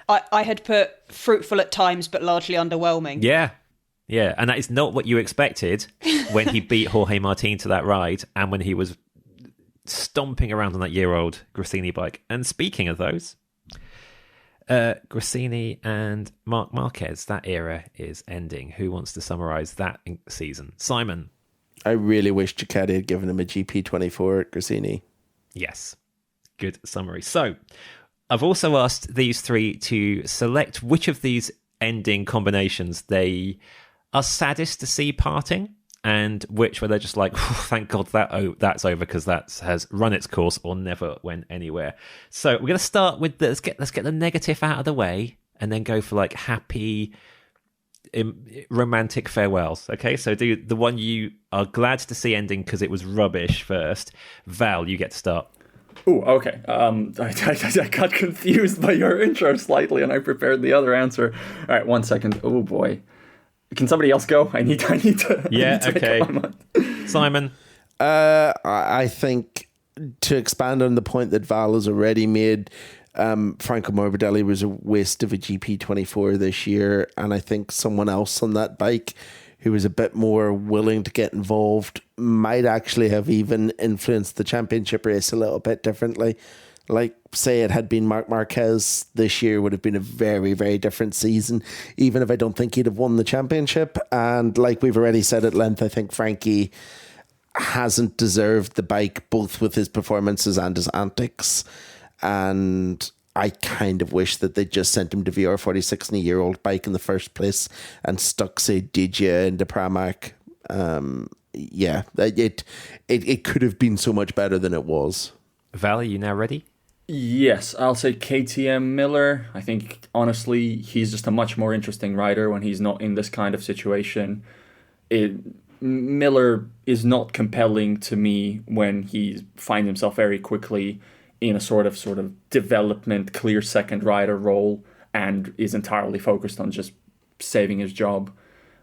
I had put fruitful at times, but largely underwhelming. Yeah, and that is not what you expected when he beat Jorge Martin to that ride and when he was stomping around on that year-old Grassini bike. And speaking of those, Grassini and Marc Marquez, that era is ending. Who wants to summarise that season? Simon? I really wish Ducati had given him a GP24 at Grassini. Yes. Good summary. So, I've also asked these three to select which of these ending combinations they are saddest to see parting, and which where they're just like, thank God that's over because that has run its course or never went anywhere. So we're going to start with let's get the negative out of the way, and then go for like happy, romantic farewells. Okay, so do the one you are glad to see ending because it was rubbish first. Val, you get to start. Oh, okay. I got confused by your intro slightly, and I prepared the other answer. All right, 1 second. Oh boy, can somebody else go? I need to. Yeah, okay. Simon. I think to expand on the point that Val has already made, Franco Morbidelli was a waste of a GP24 this year, and I think someone else on that bike who was a bit more willing to get involved might actually have even influenced the championship race a little bit differently. Like, say it had been Marc Marquez this year, would have been a very, very different season, even if I don't think he'd have won the championship. And like we've already said at length, I think Frankie hasn't deserved the bike, both with his performances and his antics. And I kind of wish that they just sent him to VR46 on a year-old bike in the first place and stuck, say, Didia into Pramac. It could have been so much better than it was. Val, are you now ready? Yes, I'll say KTM Miller. I think, honestly, he's just a much more interesting rider when he's not in this kind of situation. Miller is not compelling to me when he finds himself very quickly in a sort of development, clear second rider role and is entirely focused on just saving his job.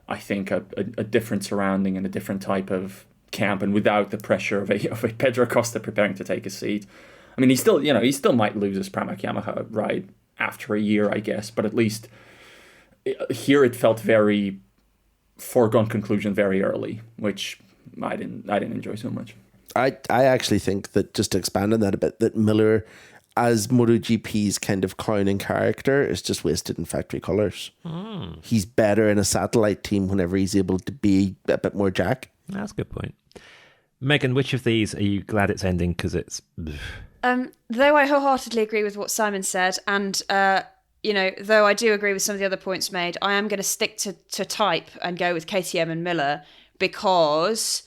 I think a different surrounding and a different type of camp, and without the pressure of a Pedro Costa preparing to take a seat. I mean, he still might lose his Pramac Yamaha ride after a year, I guess, but at least here it felt very foregone conclusion very early, which I didn't enjoy so much. I actually think that, just to expand on that a bit, that Miller as MotoGP's kind of clown and character is just wasted in factory colours. He's better in a satellite team whenever he's able to be a bit more Jack. That's a good point. Megan, which of these are you glad it's ending because it's... Though I wholeheartedly agree with what Simon said, and though I do agree with some of the other points made, I am going to stick to type and go with KTM and Miller, because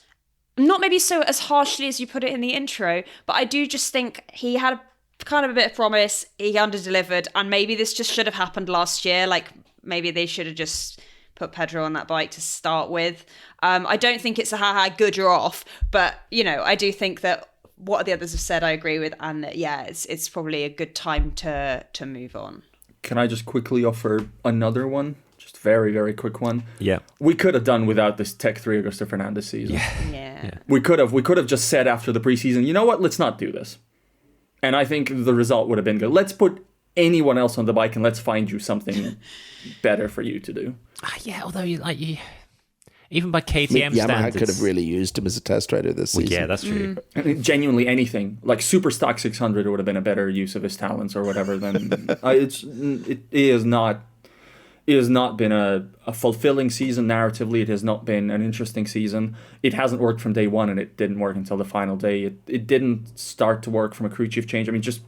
not maybe so as harshly as you put it in the intro, but I do just think he had kind of a bit of promise, he under-delivered, and maybe this just should have happened last year. Like, maybe they should have just put Pedro on that bike to start with. I don't think it's a ha-ha, good, you're off, but, I do think that what the others have said I agree with, and that, it's probably a good time to move on. Can I just quickly offer another one? Just very, very quick one. Yeah. We could have done without this Tech 3 Augusto Fernandez season. Yeah. We could have just said after the preseason, you know what, let's not do this. And I think the result would have been good. Let's put anyone else on the bike and let's find you something better for you to do. Although even by KTM Yamaha standards, could have really used him as a test rider this season. Yeah, that's true. Genuinely anything. Like Super Stock 600 would have been a better use of his talents or whatever than... It has not been a fulfilling season narratively. It has not been an interesting season. It hasn't worked from day one, and it didn't work until the final day. It didn't start to work from a crew chief change. I mean, just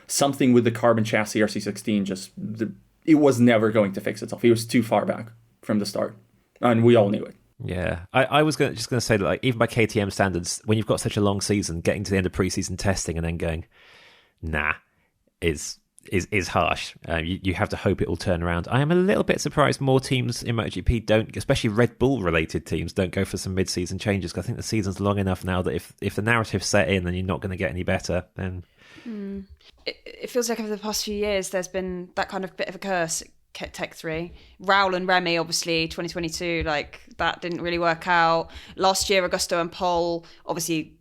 something with the carbon chassis RC16, it was never going to fix itself. He was too far back from the start, and we all knew it. Yeah, I was just going to say that, like, even by KTM standards, when you've got such a long season, getting to the end of preseason testing and then going, nah, is harsh. You have to hope it will turn around. I am a little bit surprised more teams in MotoGP don't, especially Red Bull related teams, don't go for some mid-season changes, because I think the season's long enough now that if the narrative's set in and you're not going to get any better, then... It feels like over the past few years there's been that kind of bit of a curse at Tech 3. Raul and Remy, obviously, 2022, like, that didn't really work out. Last year, Augusto and Pole, obviously,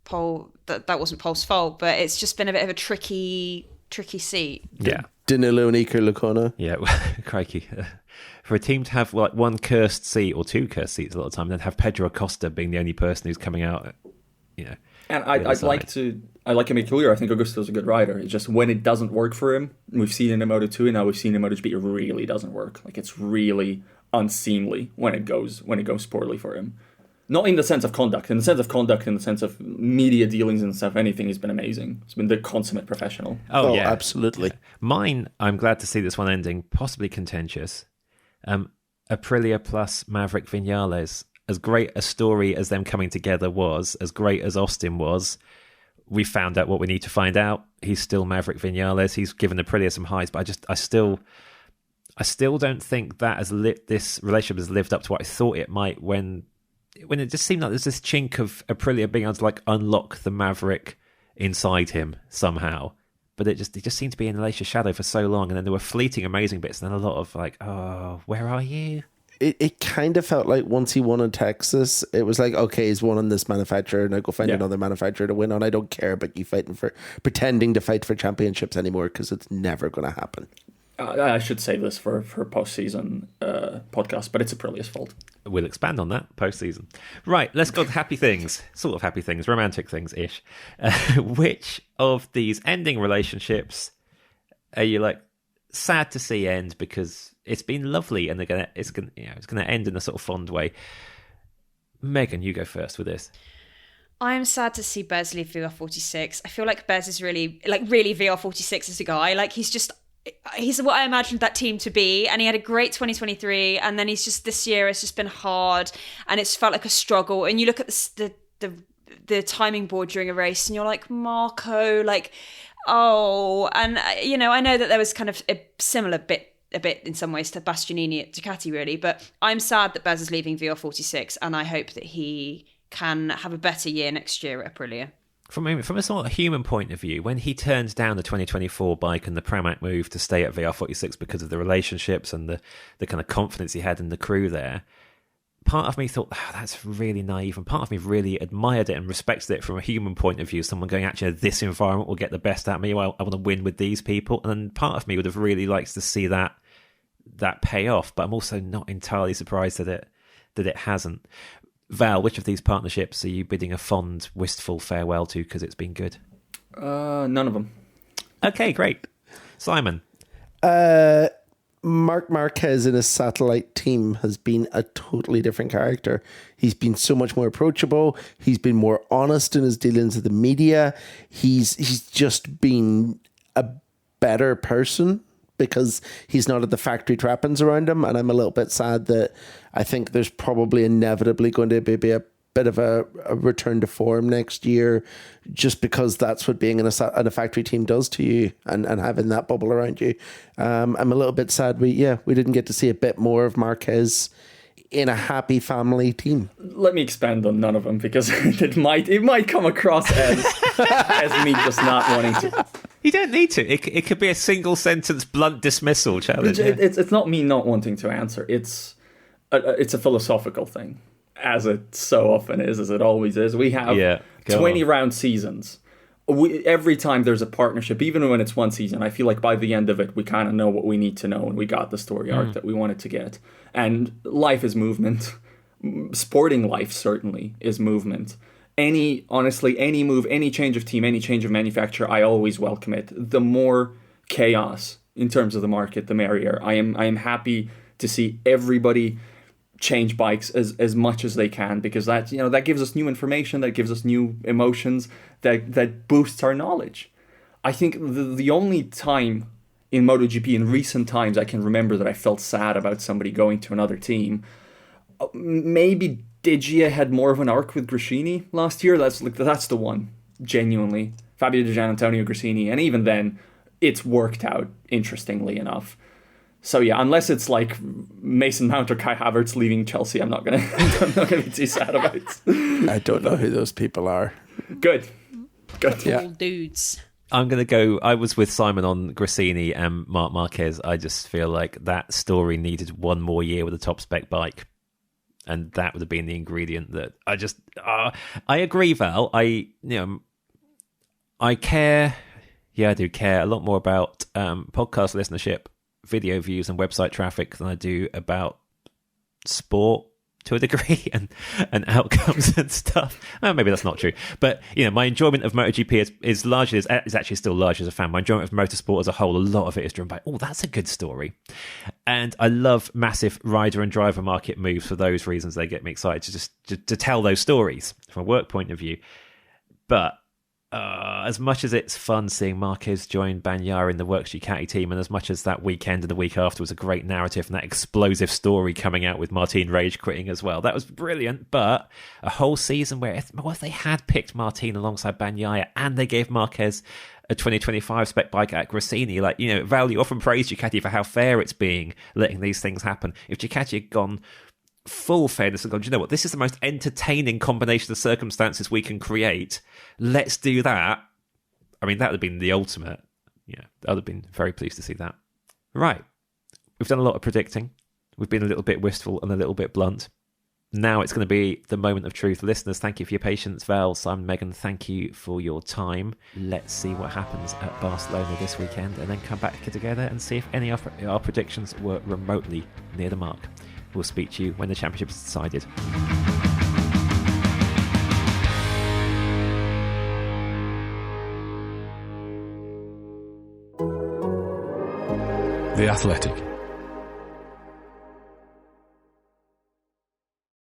Pole, that wasn't Pole's fault, but it's just been a bit of a tricky seat. Yeah. Danilo and Iker Lecuona. Yeah, crikey. For a team to have like one cursed seat or two cursed seats a lot of time, then have Pedro Acosta being the only person who's coming out, And I'd like to make clear, I think Augusto's a good rider. It's just when it doesn't work for him, we've seen it in Moto2 and now we've seen in MotoGP, it really doesn't work. Like, it's really unseemly when it goes poorly for him. Not in the sense of conduct, in the sense of media dealings and stuff, anything, he's been amazing. He's been the consummate professional. Oh yeah, absolutely. Yeah. Mine, I'm glad to see this one ending, possibly contentious. Aprilia plus Maverick Vinales. As great a story as them coming together was, as great as Austin was, we found out what we need to find out. He's still Maverick Vinales. He's given Aprilia some highs, but I still don't think that this relationship has lived up to what I thought it might when it just seemed like there's this chink of Aprilia being able to like unlock the Maverick inside him somehow. But it just seemed to be in Alicia's shadow for so long, and then there were fleeting amazing bits, and then a lot of like, oh, where are you? It kind of felt like once he won in Texas, it was like, okay, he's won on this manufacturer, now go find another manufacturer to win on. I don't care about you pretending to fight for championships anymore, because it's never going to happen. I should save this for post-season podcast, but it's Aprilia's fault. We'll expand on that post-season. Right, let's go to happy things. Sort of happy things, romantic things-ish. Which of these ending relationships are you like sad to see end because it's been lovely and it's gonna end in a sort of fond way? Megan, you go first with this. I'm sad to see Bez leave VR46. I feel like Bez is really VR46 as a guy. Like, he's what I imagined that team to be, and he had a great 2023, and then this year it's just been hard, and it's felt like a struggle. And you look at the timing board during a race, and you're like, Marco, like, oh, and I know that there was kind of a similar bit in some ways to Bastianini at Ducati, really, but I'm sad that Bez is leaving VR46, and I hope that he can have a better year next year at Aprilia. From a sort of human point of view, when he turned down the 2024 bike and the Pramac move to stay at VR46 because of the relationships and the kind of confidence he had in the crew there, part of me thought, oh, that's really naive, and part of me really admired it and respected it from a human point of view, someone going, actually, this environment will get the best out of me, well, I want to win with these people. And then part of me would have really liked to see that pay off, but I'm also not entirely surprised that it hasn't. Val, which of these partnerships are you bidding a fond, wistful farewell to because it's been good? None of them. Okay, great. Simon. Marc Marquez in a satellite team has been a totally different character. He's been so much more approachable. He's been more honest in his dealings with the media. He's just been a better person because he's not at the factory trappings around him. And I'm a little bit sad that I think there's probably inevitably going to be a bit of a return to form next year, just because that's what being in a factory team does to you, and having that bubble around you. I'm a little bit sad we didn't get to see a bit more of Marquez in a happy family team. Let me expand on none of them, because it might come across as me just not wanting to. You don't need to. It could be a single sentence blunt dismissal challenge. It's not me not wanting to answer. It's a philosophical thing, as it so often is, as it always is. We have 20-round seasons. Every time there's a partnership, even when it's one season, I feel like by the end of it, we kind of know what we need to know, and we got the story arc that we wanted to get. And life is movement. Sporting life certainly is movement. Any move, any change of team, any change of manufacturer, I always welcome it. The more chaos in terms of the market, the merrier. I am happy to see everybody change bikes as much as they can, because that gives us new information, that gives us new emotions, that boosts our knowledge. I think the only time in MotoGP in recent times I can remember that I felt sad about somebody going to another team, maybe Digia had more of an arc with Gresini last year. That's the one, genuinely. Fabio Di Giannantonio, Gresini, and even then it's worked out interestingly enough. So yeah, unless it's like Mason Mount or Kai Havertz leaving Chelsea, I'm not gonna be too sad about it. I don't know who those people are. Good. Yeah. Dudes. I'm going to go. I was with Simon on Gresini and Marc Marquez. I just feel like that story needed one more year with a top spec bike, and that would have been the ingredient that I just. I agree, Val. I care. Yeah, I do care a lot more about podcast listenership, video views, and website traffic than I do about sport to a degree and outcomes and stuff. Maybe that's not true, but my enjoyment of MotoGP is largely is actually still large as a fan. My enjoyment of motorsport as a whole, a lot of it is driven by that's a good story, and I love massive rider and driver market moves. For those reasons, they get me excited to tell those stories from a work point of view. But as much as it's fun seeing Marquez join Bagnaia in the Works Ducati team, and as much as that weekend and the week after was a great narrative and that explosive story coming out with Martin rage quitting as well, that was brilliant. But a whole season where if they had picked Martin alongside Bagnaia and they gave Marquez a 2025 spec bike at Gresini, Val, you often praise Ducati for how fair it's being, letting these things happen. If Ducati had gone full fairness and gone, do you know what, this is the most entertaining combination of circumstances we can create, let's do that. I mean, that would have been the ultimate. I would have been very pleased to see that. Right, we've done a lot of predicting, we've been a little bit wistful and a little bit blunt. Now it's going to be the moment of truth. Listeners, thank you for your patience. Val, Simon, Megan, thank you for your time. Let's see what happens at Barcelona this weekend, and then come back together and see if any of our predictions were remotely near the mark. We'll speak to you when the championship is decided. The Athletic.